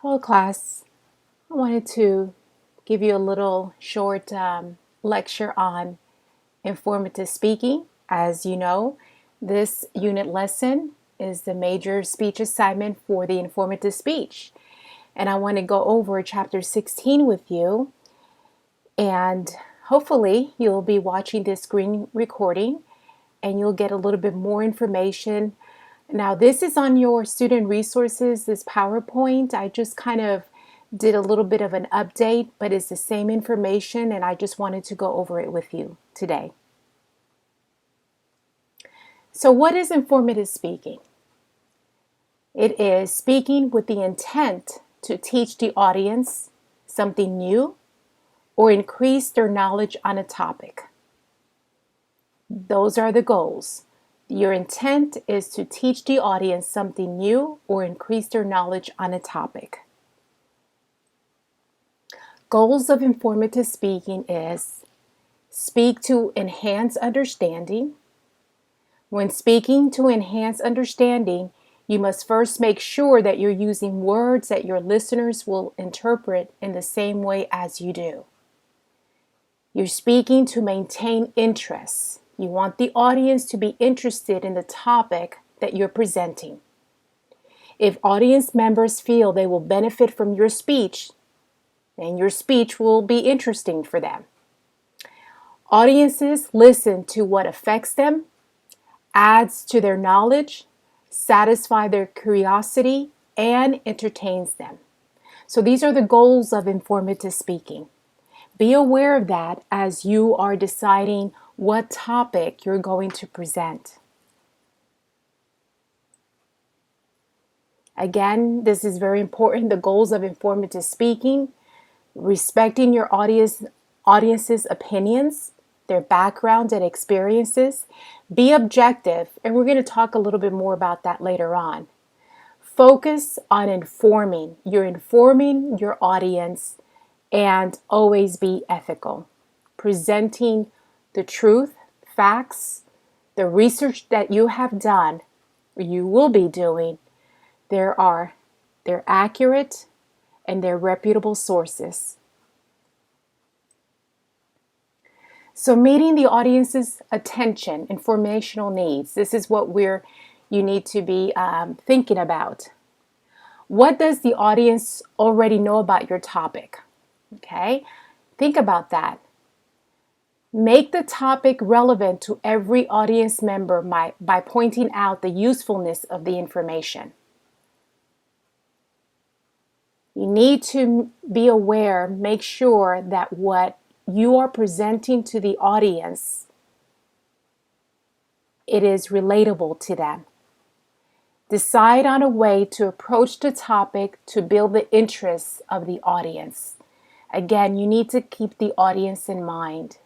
Hello, class. I wanted to give you a little short lecture on informative speaking. As you know, this unit lesson is the major speech assignment for the informative speech. And I want to go over chapter 16 with you. And hopefully, you'll be watching this screen recording and you'll get a little bit more information. Now, this is on your student resources, this PowerPoint. I just kind of did a little bit of an update, but it's the same information, and I just wanted to go over it with you today. So, what is informative speaking? It is speaking with the intent to teach the audience something new or increase their knowledge on a topic. Those are the goals. Your intent is to teach the audience something new or increase their knowledge on a topic. Goals of informative speaking is speak to enhance understanding. When speaking to enhance understanding, you must first make sure that you're using words that your listeners will interpret in the same way as you do. You're speaking to maintain interest. You want the audience to be interested in the topic that you're presenting. If audience members feel they will benefit from your speech, then your speech will be interesting for them. Audiences listen to what affects them, adds to their knowledge, satisfies their curiosity, and entertains them. So these are the goals of informative speaking. Be aware of that as you are deciding what topic you're going to present. Again, this is very important. The goals of informative speaking: respecting your audience's opinions, their background and experiences. Be objective, and we're going to talk a little bit more about that later on. Focus on informing. You're informing your audience, and always be ethical. Presenting the truth, facts, the research that you have done, or you will be doing, they're accurate and they're reputable sources. So meeting the audience's attention, informational needs. This is what you need to be thinking about. What does the audience already know about your topic? Okay, think about that. Make the topic relevant to every audience member by pointing out the usefulness of the information. You need to be aware, make sure that what you are presenting to the audience, it is relatable to them. Decide on a way to approach the topic to build the interests of the audience. Again, you need to keep the audience in mind.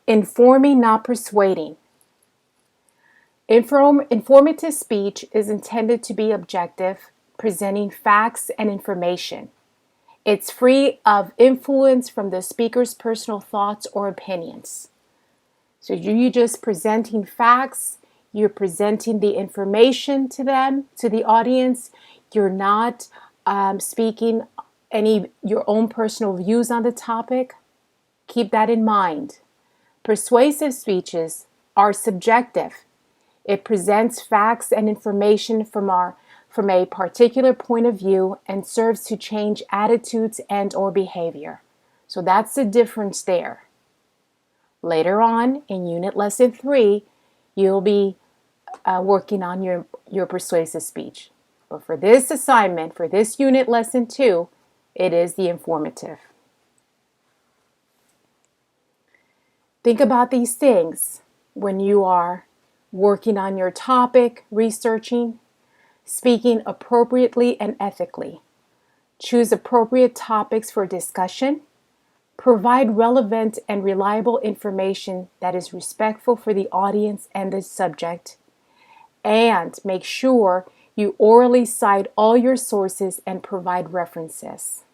Informing, not persuading. Informative speech is intended to be objective, presenting facts and information. It's free of influence from the speaker's personal thoughts or opinions. So you're just presenting facts, you're presenting the information to them, to the audience. You're not speaking your own personal views on the topic. Keep that in mind. Persuasive speeches are subjective. It presents facts and information from a particular point of view and serves to change attitudes and or behavior. So that's the difference there. Later on in unit lesson 3, you'll be working on your persuasive speech. But for this assignment, for this unit lesson 2, it is the informative. Think about these things when you are working on your topic, researching, speaking appropriately and ethically. Choose appropriate topics for discussion. Provide relevant and reliable information that is respectful for the audience and the subject. And make sure you orally cite all your sources and provide references.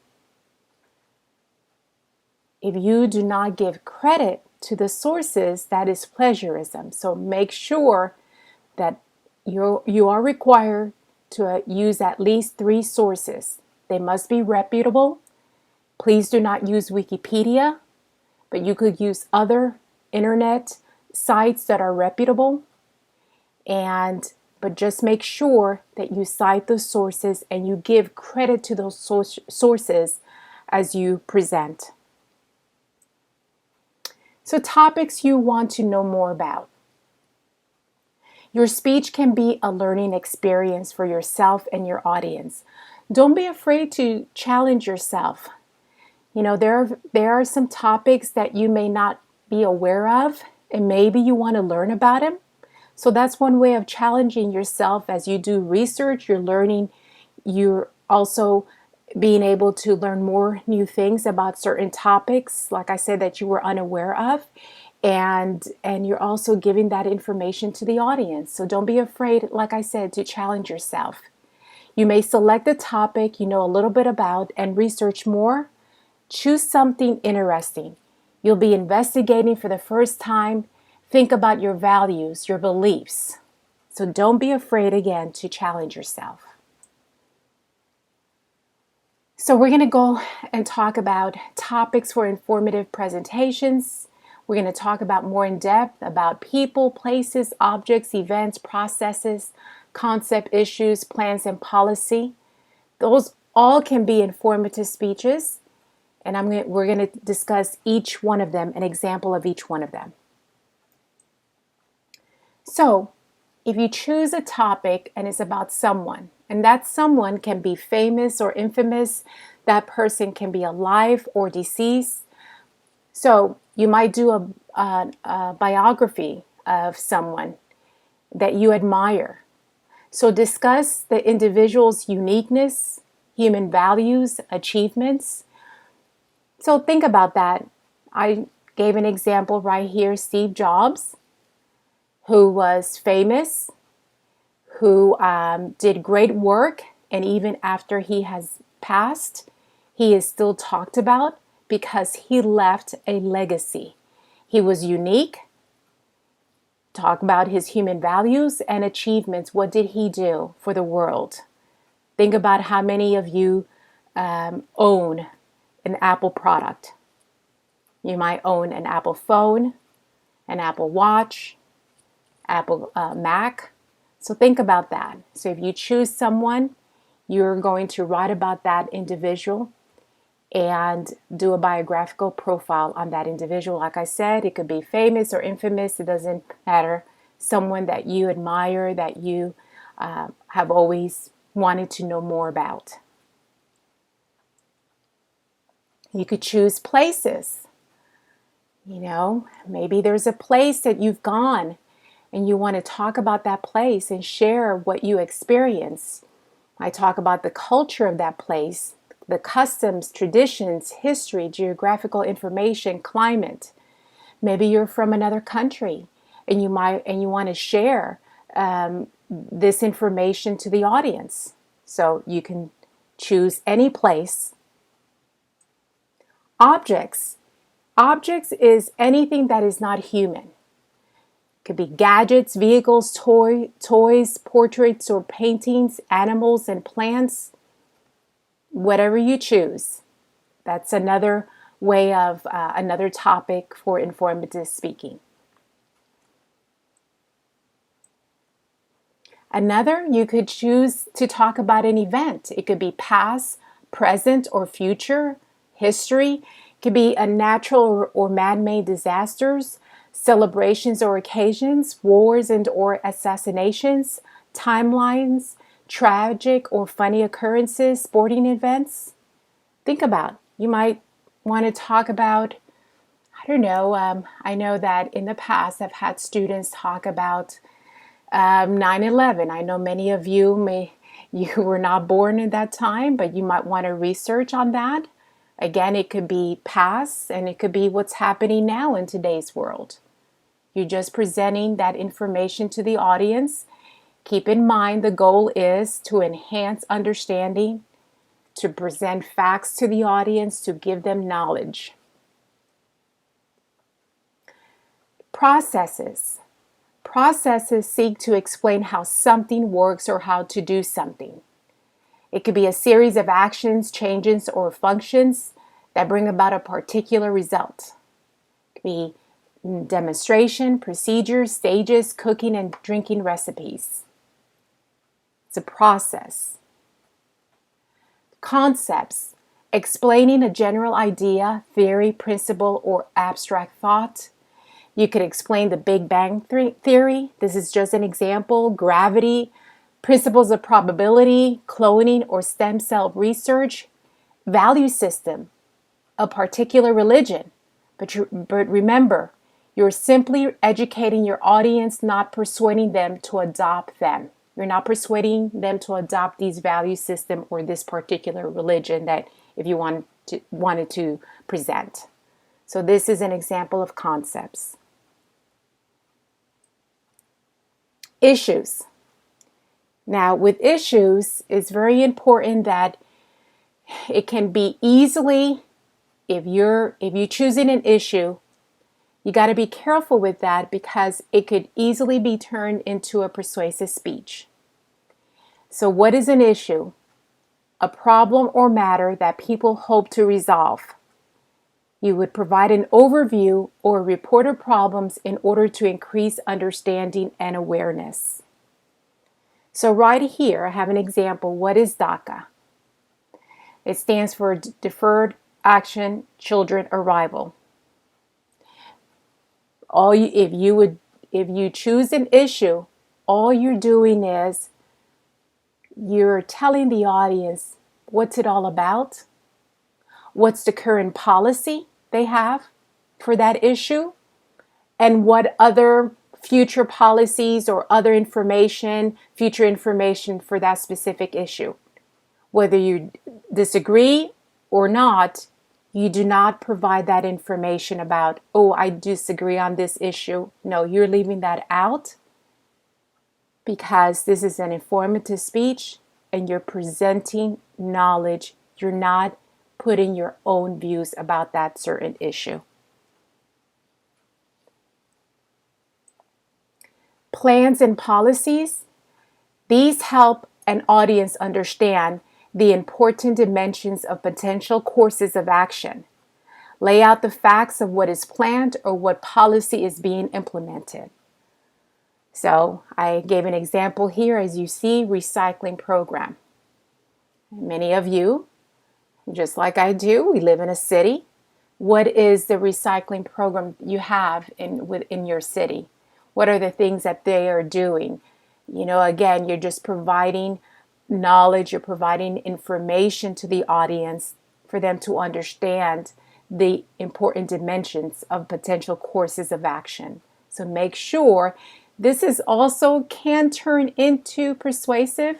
If you do not give credit to the sources, that is plagiarism. So make sure that you are required to use at least 3 sources. They must be reputable. Please do not use Wikipedia, but you could use other internet sites that are reputable. But just make sure that you cite those sources and you give credit to those sources as you present. So, topics you want to know more about. Your speech can be a learning experience for yourself and your audience. Don't be afraid to challenge yourself. You know, there are some topics that you may not be aware of, and maybe you want to learn about them. So that's one way of challenging yourself as you do research. You're learning, you're also being able to learn more new things about certain topics, like I said, that you were unaware of. And you're also giving that information to the audience. So don't be afraid, like I said, to challenge yourself. You may select a topic you know a little bit about and research more. Choose something interesting. You'll be investigating for the first time. Think about your values, your beliefs. So don't be afraid, again, to challenge yourself. So we're going to go and talk about topics for informative presentations. We're going to talk about more in depth about people, places, objects, events, processes, concept, issues, plans, and policy. Those all can be informative speeches, and we're going to discuss each one of them, an example of each one of them. So, if you choose a topic and it's about someone, and that someone can be famous or infamous, that person can be alive or deceased. So, you might do a biography of someone that you admire. So discuss the individual's uniqueness, human values, achievements. So think about that. I gave an example right here, Steve Jobs, who was famous, who did great work, and even after he has passed, he is still talked about because he left a legacy. He was unique. Talk about his human values and achievements. What did he do for the world? Think about how many of you own an Apple product. You might own an Apple phone, an Apple Watch, Apple Mac. So think about that. So if you choose someone, you're going to write about that individual and do a biographical profile on that individual. Like I said, it could be famous or infamous. It doesn't matter. Someone that you admire, that you have always wanted to know more about. You could choose places. You know, maybe there's a place that you've gone and you want to talk about that place and share what you experience. I talk about the culture of that place, the customs, traditions, history, geographical information, climate. Maybe you're from another country and you want to share this information to the audience. So you can choose any place. Objects. Objects is anything that is not human. It could be gadgets, vehicles, toys, portraits or paintings, animals and plants. Whatever you choose. That's another way of another topic for informative speaking. Another, you could choose to talk about an event. It could be past, present, or future, history. It could be a natural or man-made disasters, celebrations or occasions, wars and or assassinations, timelines, tragic or funny occurrences, sporting events. Think about, you might want to talk about, I don't know, I know that in the past I've had students talk about 9/11. I know many of you were not born at that time, but you might want to research on that. Again, it could be past and it could be what's happening now in today's world. You're just presenting that information to the audience. Keep in mind the goal is to enhance understanding, to present facts to the audience, to give them knowledge. Processes. Processes seek to explain how something works or how to do something. It could be a series of actions, changes, or functions that bring about a particular result. It could be demonstration, procedures, stages, cooking and drinking recipes. It's a process. Concepts, explaining a general idea, theory, principle, or abstract thought. You could explain the Big Bang Theory. This is just an example. Gravity, principles of probability, cloning or stem cell research, value system, a particular religion. But remember, you're simply educating your audience, not persuading them to adopt them. You're not persuading them to adopt these value system or this particular religion that if you wanted to present. So this is an example of concepts. Issues. Now with issues, it's very important that it can be easily, if you're choosing an issue, you got to be careful with that because it could easily be turned into a persuasive speech. So what is an issue? A problem or matter that people hope to resolve. You would provide an overview or report of problems in order to increase understanding and awareness. So right here, I have an example. What is DACA? It stands for Deferred Action Children Arrival. If you choose an issue, all you're doing is you're telling the audience what's it all about, what's the current policy they have for that issue, and what other future policies or other information, future information for that specific issue. Whether you disagree or not, you do not provide that information about, oh, I disagree on this issue. No, you're leaving that out because this is an informative speech and you're presenting knowledge. You're not putting your own views about that certain issue. Plans and policies. These help an audience understand the important dimensions of potential courses of action. Lay out the facts of what is planned or what policy is being implemented. So I gave an example here, as you see, recycling program. Many of you, just like I do, we live in a city. What is the recycling program you have in your city? What are the things that they are doing? You know, again, you're just providing knowledge, you're providing information to the audience for them to understand the important dimensions of potential courses of action. So make sure this is also can turn into persuasive.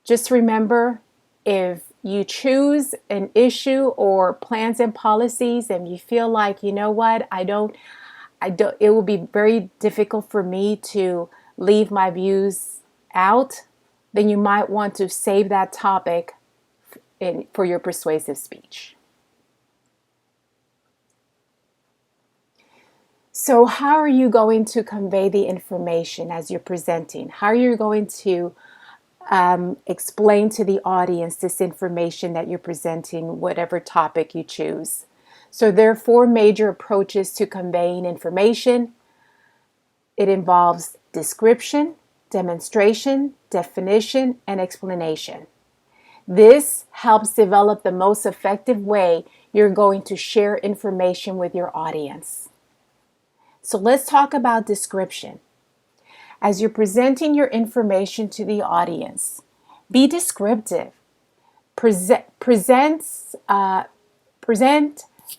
Just remember, if you choose an issue or plans and policies and you feel like, you know what, it will be very difficult for me to leave my views out, then you might want to save that topic for your persuasive speech. So how are you going to convey the information as you're presenting? How are you going to explain to the audience this information that you're presenting, whatever topic you choose? So there are 4 major approaches to conveying information. It involves description, demonstration, definition, and explanation. This helps develop the most effective way you're going to share information with your audience. So let's talk about description. As you're presenting your information to the audience, be descriptive. Present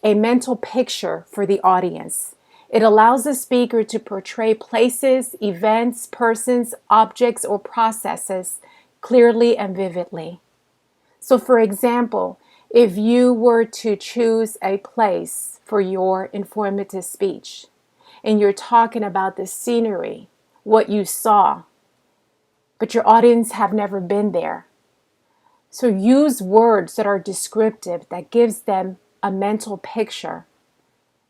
a mental picture for the audience. It allows the speaker to portray places, events, persons, objects, or processes clearly and vividly. So for example, if you were to choose a place for your informative speech and you're talking about the scenery, what you saw, but your audience have never been there. So use words that are descriptive, that gives them a mental picture,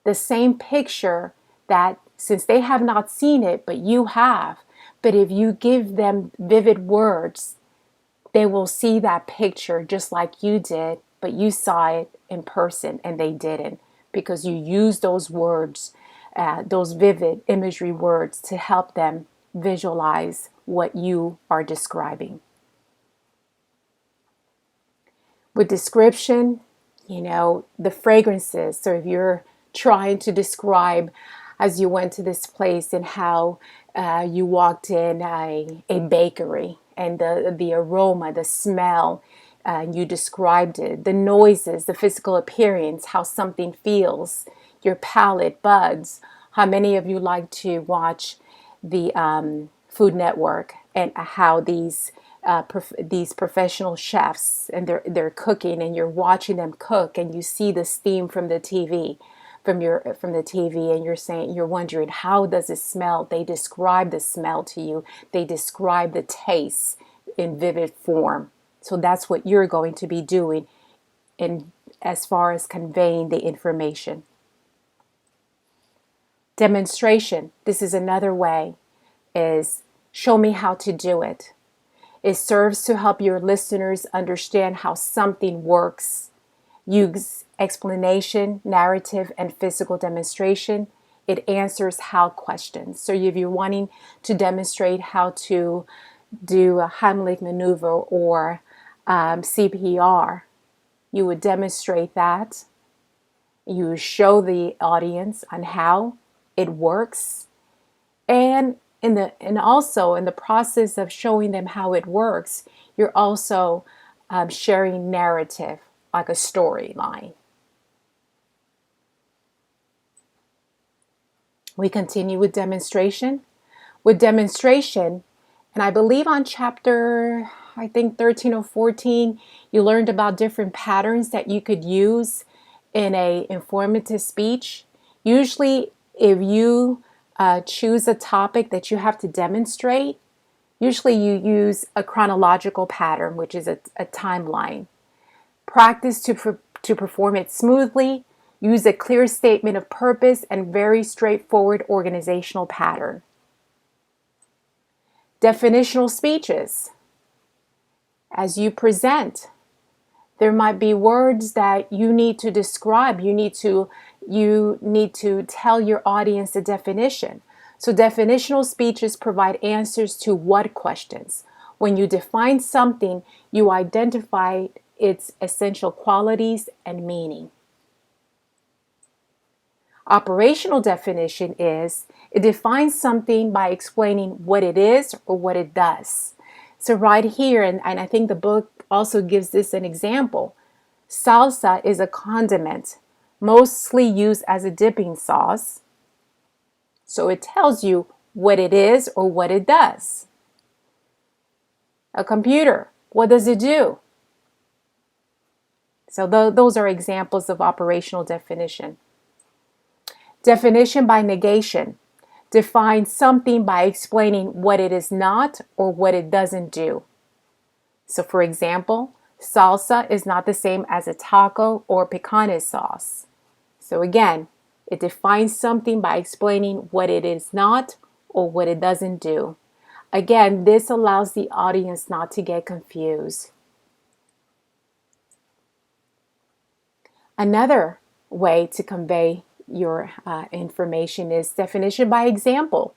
the same picture that since they have not seen it, but you have. But if you give them vivid words, they will see that picture just like you did, but you saw it in person and they didn't, because you used those words, those vivid imagery words, to help them visualize what you are describing. With description, the fragrances. So if you're trying to describe as you went to this place and how you walked in a bakery, and the aroma, the smell, you described it, the noises, the physical appearance, how something feels, your palate, buds. How many of you like to watch the Food Network, and how these professional chefs, and they're cooking, and you're watching them cook, and you see the steam from the TV, and you're wondering, how does it smell? They describe the smell to you. They describe the taste in vivid form. So that's what you're going to be doing in as far as conveying the information. Demonstration. This is another way, is show me how to do it. It serves to help your listeners understand how something works. Use explanation, narrative, and physical demonstration. It answers how questions. So if you're wanting to demonstrate how to do a Heimlich maneuver or CPR, you would demonstrate that. You show the audience on how it works, and also in the process of showing them how it works, you're also sharing narrative, like a storyline. We continue with demonstration. With demonstration, and I believe on chapter, 13 or 14, you learned about different patterns that you could use in a informative speech. Usually, if you choose a topic that you have to demonstrate, usually you use a chronological pattern, which is a timeline. Practice to perform it smoothly. Use a clear statement of purpose and very straightforward organizational pattern. Definitional speeches. As you present, there might be words that you need to describe. You need to tell your audience the definition. So definitional speeches provide answers to what questions. When you define something, you identify its essential qualities and meaning. Operational definition is, it defines something by explaining what it is or what it does. So right here, and I think the book also gives this an example. Salsa is a condiment, mostly used as a dipping sauce. So it tells you what it is or what it does. A computer, what does it do? So those are examples of operational definition. Definition by negation. Define something by explaining what it is not or what it doesn't do. So for example, salsa is not the same as a taco or picante sauce. So again, it defines something by explaining what it is not or what it doesn't do. Again, this allows the audience not to get confused. Another way to convey your information is definition by example.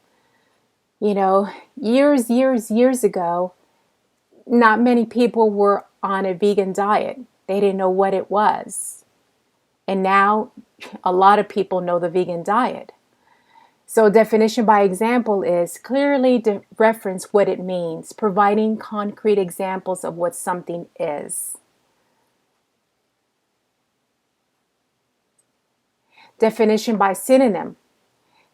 Years ago, not many people were on a vegan diet. They didn't know what it was. And now a lot of people know the vegan diet. So definition by example is clearly reference what it means, providing concrete examples of what something is. Definition by synonym.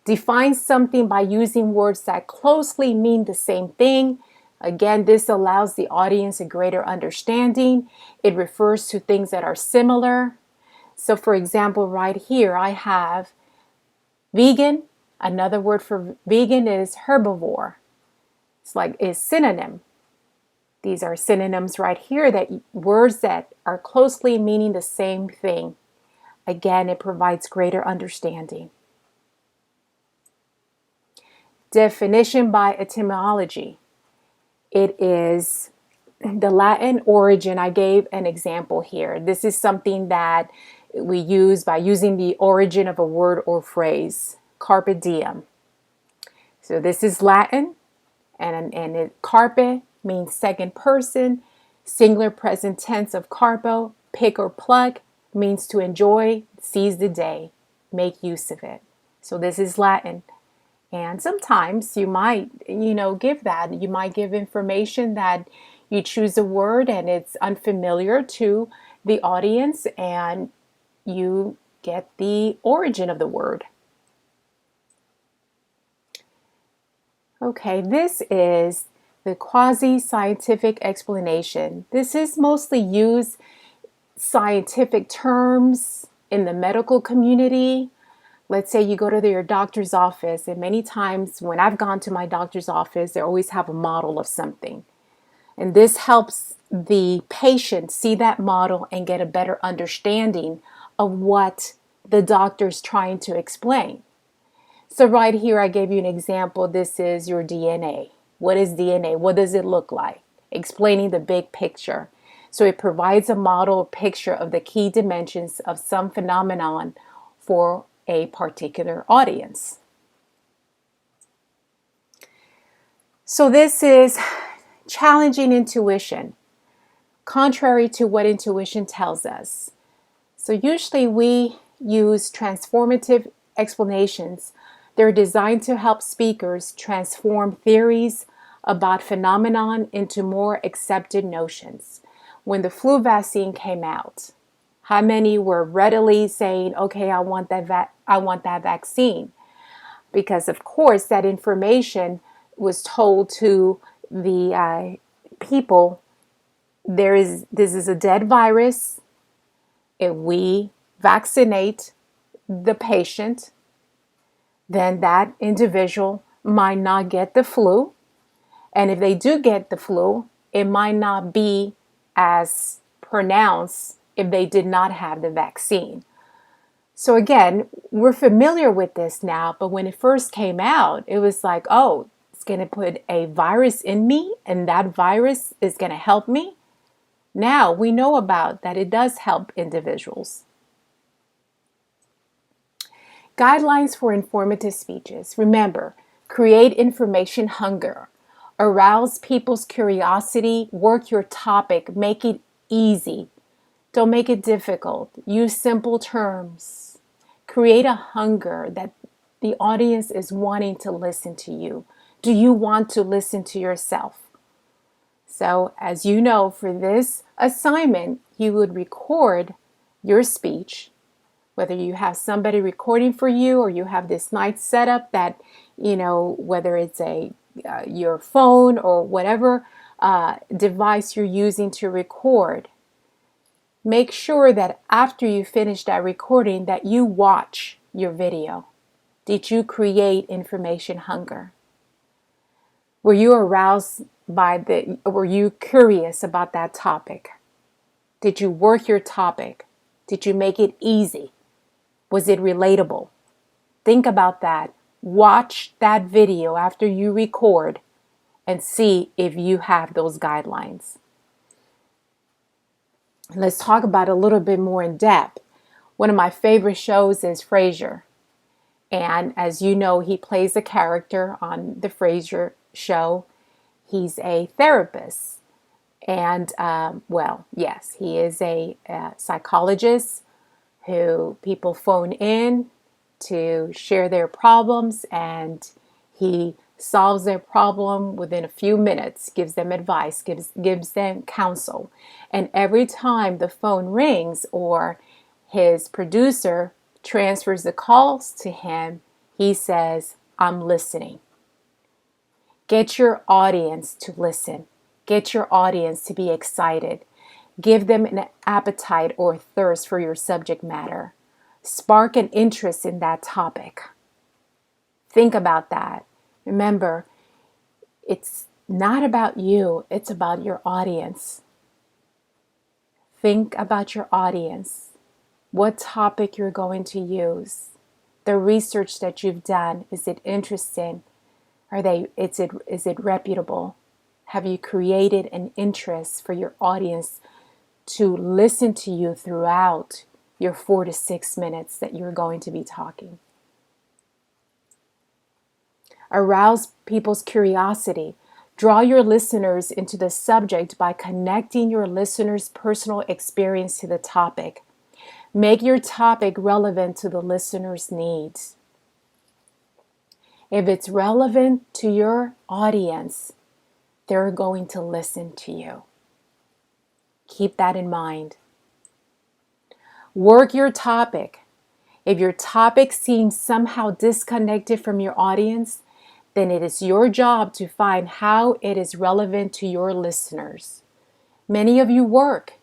Define something by using words that closely mean the same thing. Again, this allows the audience a greater understanding. It refers to things that are similar. So for example, right here, I have vegan. Another word for vegan is herbivore. It's synonym. These are synonyms right here, that words that are closely meaning the same thing. Again, it provides greater understanding. Definition by etymology. It is the Latin origin. I gave an example here. This is something that we use by using the origin of a word or phrase. Carpe diem. So this is Latin, and carpe means second person, singular present tense of carpo, pick or pluck, means to enjoy, seize the day, make use of it. So this is Latin. And sometimes you might, give that. You might give information that you choose a word and it's unfamiliar to the audience, and you get the origin of the word. Okay, this is the quasi-scientific explanation. This is mostly used scientific terms in the medical community. Let's say you go to your doctor's office, and many times when I've gone to my doctor's office, they always have a model of something. And this helps the patient see that model and get a better understanding of what the doctor's trying to explain. So right here, I gave you an example. This is your DNA. What is DNA? What does it look like? Explaining the big picture. So it provides a model or picture of the key dimensions of some phenomenon for a particular audience. So this is challenging intuition, contrary to what intuition tells us. So usually we use transformative explanations. They're designed to help speakers transform theories about phenomenon into more accepted notions. When the flu vaccine came out, how many were readily saying, okay, I want that vaccine? Because of course that information was told to the people. This is a dead virus. If we vaccinate the patient, then that individual might not get the flu. And if they do get the flu, it might not be as pronounced if they did not have the vaccine. So again, we're familiar with this now, but when it first came out, it was like, oh, it's going to put a virus in me and that virus is going to help me. Now we know about that it does help individuals. Guidelines for informative speeches. Remember, create information hunger. Arouse people's curiosity. Work your topic. Make it easy. Don't make it difficult. Use simple terms. Create a hunger that the audience is wanting to listen to you. Do you want to listen to yourself? So, as you know, for this assignment, you would record your speech, whether you have somebody recording for you or you have this nice setup that, whether it's your phone or whatever device you're using to record. Make sure that after you finish that recording that you watch your video. Did you create information hunger? Were you aroused were you curious about that topic? Did you work your topic? Did you make it easy? Was it relatable? Think about that. Watch that video after you record and see if you have those guidelines. Let's talk about it a little bit more in depth. One of my favorite shows is Frasier. And as you know, he plays a character on the Frasier show. He's a therapist. And, yes, he is a psychologist who people phone in to share their problems, and he solves their problem within a few minutes, gives them advice, gives them counsel. And every time the phone rings or his producer transfers the calls to him, he says, I'm listening. Get your audience to listen. Get your audience to be excited. Give them an appetite or thirst for your subject matter. Spark an interest in that topic. Think about that. Remember, it's not about you, it's about your audience. Think about your audience. What topic you're going to use. The research that you've done, is it interesting? Is it reputable? Have you created an interest for your audience to listen to you throughout your 4 to 6 minutes that you're going to be talking? Arouse people's curiosity. Draw your listeners into the subject by connecting your listeners' personal experience to the topic. Make your topic relevant to the listener's needs. If it's relevant to your audience, they're going to listen to you. Keep that in mind. Work your topic. If your topic seems somehow disconnected from your audience, then it is your job to find how it is relevant to your listeners. Many of you work.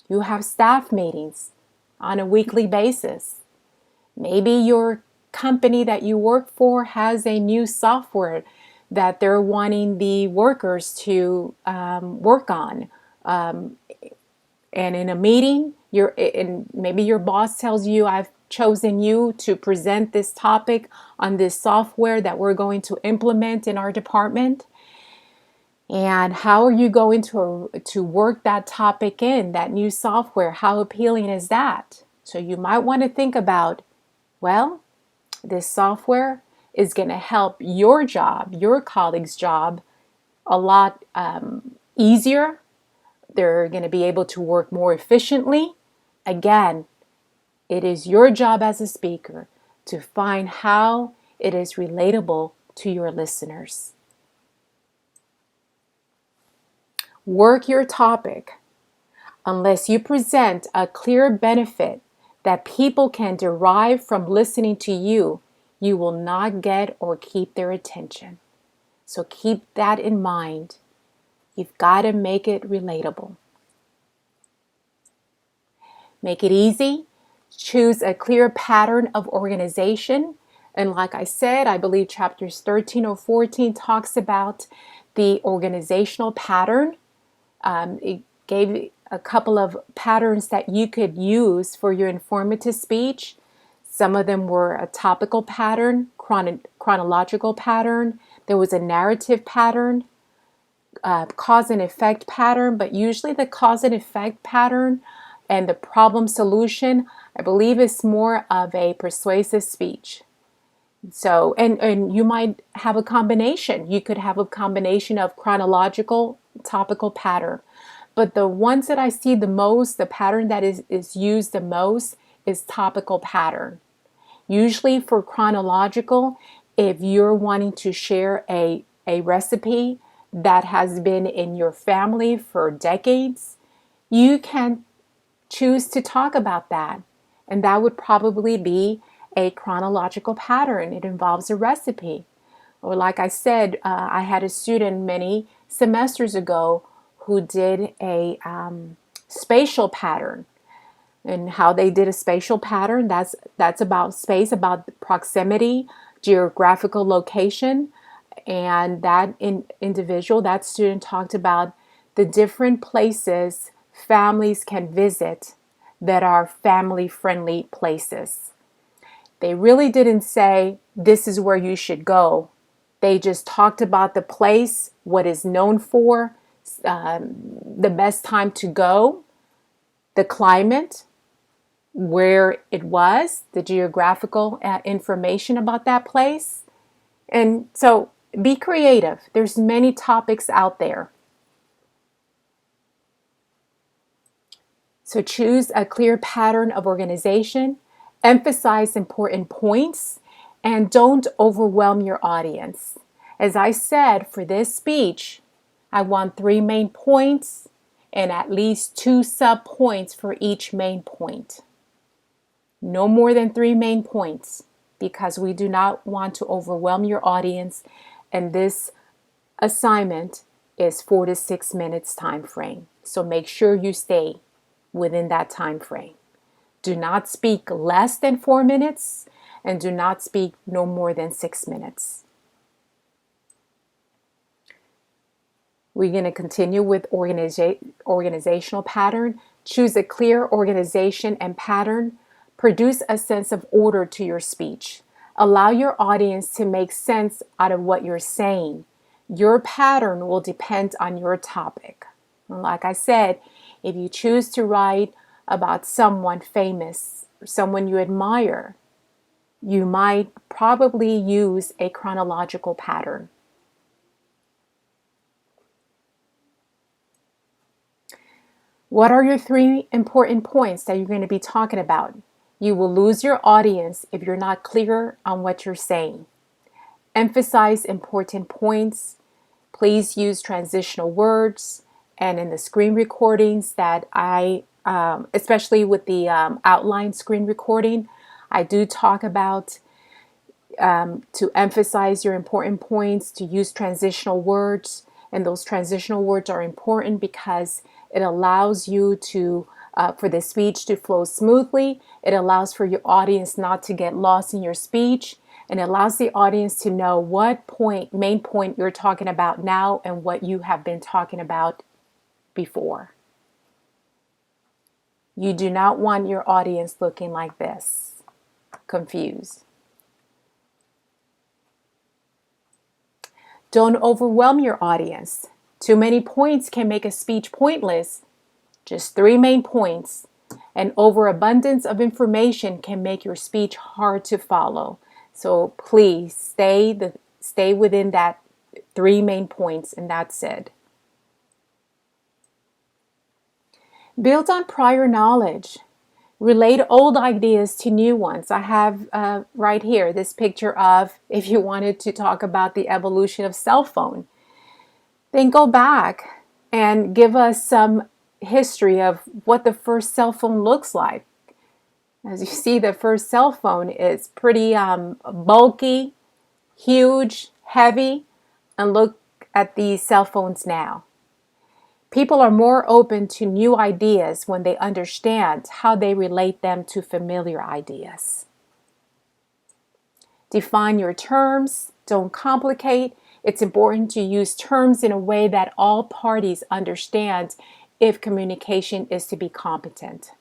You have staff meetings on a weekly basis. Maybe your company that you work for has a new software that they're wanting the workers to work on. And in a meeting, maybe your boss tells you, I've chosen you to present this topic on this software that we're going to implement in our department. And how are you going to work that topic in, that new software? How appealing is that? So you might want to think about, well, this software is going to help your job, your colleague's job, a lot easier. They're going to be able to work more efficiently. Again, it is your job as a speaker to find how it is relatable to your listeners. Work your topic. Unless you present a clear benefit that people can derive from listening to you, you will not get or keep their attention. So keep that in mind. You've got to make it relatable. Make it easy. Choose a clear pattern of organization. And like I said, I believe chapters 13 or 14 talks about the organizational pattern. It gave a couple of patterns that you could use for your informative speech. Some of them were a topical pattern, chronological pattern. There was a narrative pattern, cause and effect pattern, but usually the cause and effect pattern and the problem solution, I believe, is more of a persuasive speech. So, and you might have a combination. You could have a combination of chronological, topical pattern. But the ones that I see the most, the pattern that is used the most is topical pattern. Usually for chronological, if you're wanting to share a recipe that has been in your family for decades, you can choose to talk about that. And that would probably be a chronological pattern. It involves a recipe. Or like I said, I had a student many semesters ago who did a spatial pattern. And how they did a spatial pattern, that's about space, about proximity, geographical location. And that individual, that student, talked about the different places families can visit that are family-friendly places. They really didn't say, this is where you should go. They just talked about the place, what is known for, the best time to go, the climate, where it was, the geographical information about that place. And so be creative. There's many topics out there. So choose a clear pattern of organization, emphasize important points, and don't overwhelm your audience. As I said, for this speech, I want 3 main points and at least 2 sub-points for each main point. No more than 3 main points, because we do not want to overwhelm your audience, and this assignment is 4 to 6 minutes time frame. So make sure you stay within that time frame. Do not speak less than 4 minutes, and do not speak no more than 6 minutes. We're going to continue with organizational pattern. Choose a clear organization and pattern. Produce a sense of order to your speech. Allow your audience to make sense out of what you're saying. Your pattern will depend on your topic. And like I said, if you choose to write about someone famous, someone you admire, you might probably use a chronological pattern. What are your 3 important points that you're going to be talking about? You will lose your audience if you're not clear on what you're saying. Emphasize important points. Please use transitional words. And in the screen recordings that especially with the outline screen recording, I do talk about to emphasize your important points, to use transitional words. And those transitional words are important because it allows you to, for the speech to flow smoothly. It allows for your audience not to get lost in your speech. And it allows the audience to know what main point you're talking about now and what you have been talking about before. You do not want your audience looking like this, confused. Don't overwhelm your audience. Too many points can make a speech pointless. Just 3 main points. An overabundance of information can make your speech hard to follow. So please stay within that 3 main points, and that's it. Build on prior knowledge. Relate old ideas to new ones. I have right here this picture of if you wanted to talk about the evolution of cell phone. Then go back and give us some history of what the first cell phone looks like. As you see, the first cell phone is pretty bulky, huge, heavy, and look at these cell phones now. People are more open to new ideas when they understand how they relate them to familiar ideas. Define your terms. Don't complicate. It's important to use terms in a way that all parties understand if communication is to be competent.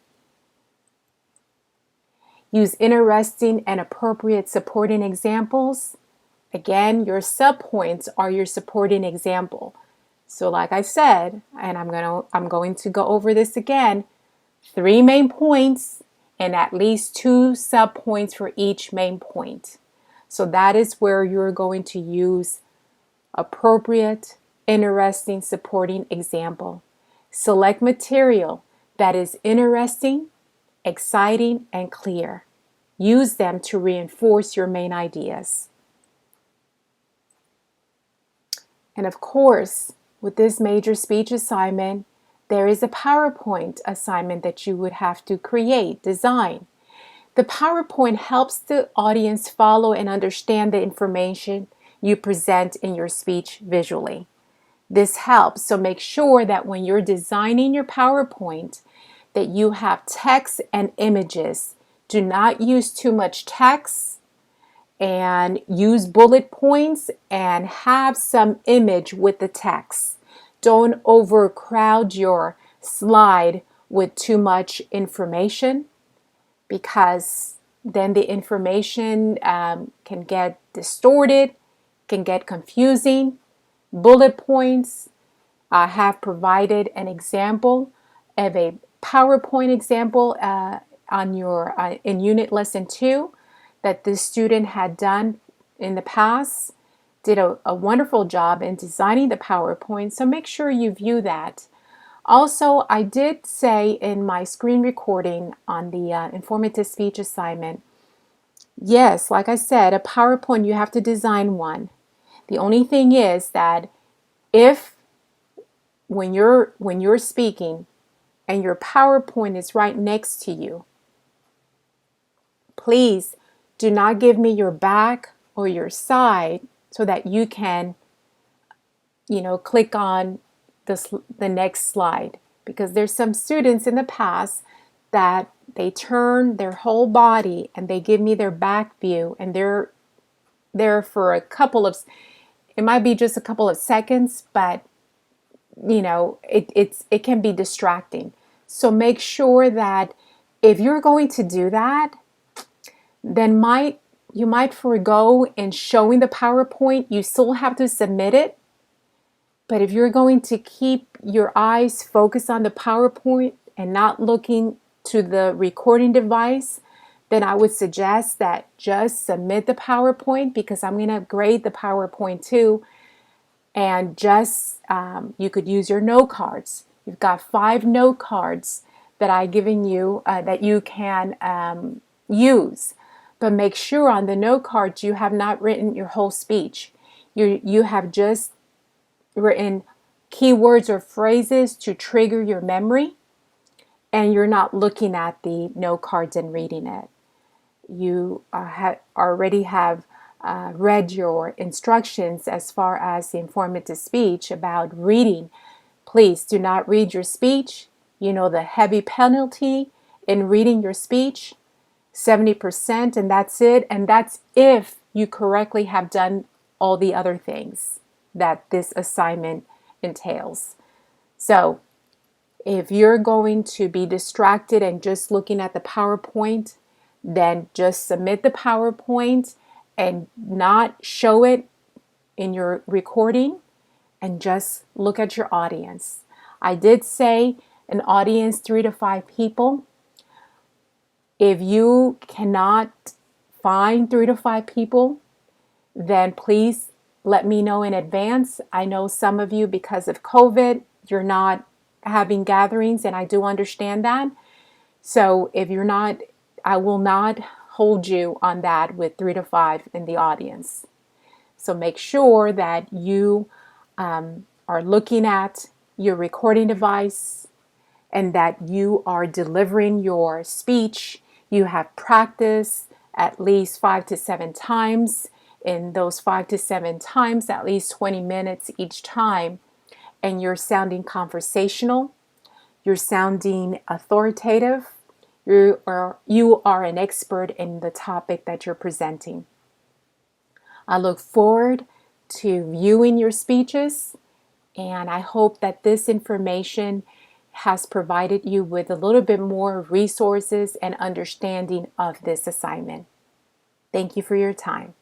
Use interesting and appropriate supporting examples. Again, your subpoints are your supporting example. So like I said, and I'm going to go over this again, 3 main points and at least 2 subpoints for each main point. So that is where you're going to use appropriate, interesting supporting example. Select material that is interesting, exciting, and clear. Use them to reinforce your main ideas. And of course, with this major speech assignment, there is a PowerPoint assignment that you would have to create, design. The PowerPoint helps the audience follow and understand the information you present in your speech visually. This helps, so make sure that when you're designing your PowerPoint, that you have text and images. Do not use too much text, and use bullet points and have some image with the text. Don't overcrowd your slide with too much information, because then the information can get distorted, can get confusing. Bullet points. I have provided an example of a PowerPoint example on your in unit lesson 2 that this student had done in the past. Did a wonderful job in designing the PowerPoint, so make sure you view that. Also, I did say in my screen recording on the informative speech assignment, yes, like I said, a PowerPoint, you have to design one. The only thing is that if when you're speaking and your PowerPoint is right next to you, please do not give me your back or your side so that you can, click on the next slide. Because there's some students in the past that they turn their whole body and they give me their back view, and they're there for it might be just a couple of seconds, but it can be distracting. So make sure that if you're going to do that, then You might forego in showing the PowerPoint. You still have to submit it. But if you're going to keep your eyes focused on the PowerPoint and not looking to the recording device, then I would suggest that just submit the PowerPoint, because I'm going to grade the PowerPoint too. And just you could use your note cards. You've got 5 note cards that I've given you that you can use. But make sure on the note cards you have not written your whole speech. You have just written keywords or phrases to trigger your memory, and you're not looking at the note cards and reading it. You already have read your instructions as far as the informative speech about reading. Please do not read your speech. You know the heavy penalty in reading your speech, 70%, and that's it. And that's if you correctly have done all the other things that this assignment entails. So if you're going to be distracted and just looking at the PowerPoint, then just submit the PowerPoint and not show it in your recording, and just look at your audience. I did say an audience 3 to 5 people. If you cannot find 3 to 5 people, then please let me know in advance. I know some of you, because of COVID, you're not having gatherings, and I do understand that. So if you're not, I will not hold you on that with 3 to 5 in the audience. So make sure that you are looking at your recording device and that you are delivering your speech. You have practiced at least 5 to 7 times. In those 5 to 7 times, at least 20 minutes each time. And you're sounding conversational. You're sounding authoritative. You are an expert in the topic that you're presenting. I look forward to viewing your speeches, and I hope that this information has provided you with a little bit more resources and understanding of this assignment. Thank you for your time.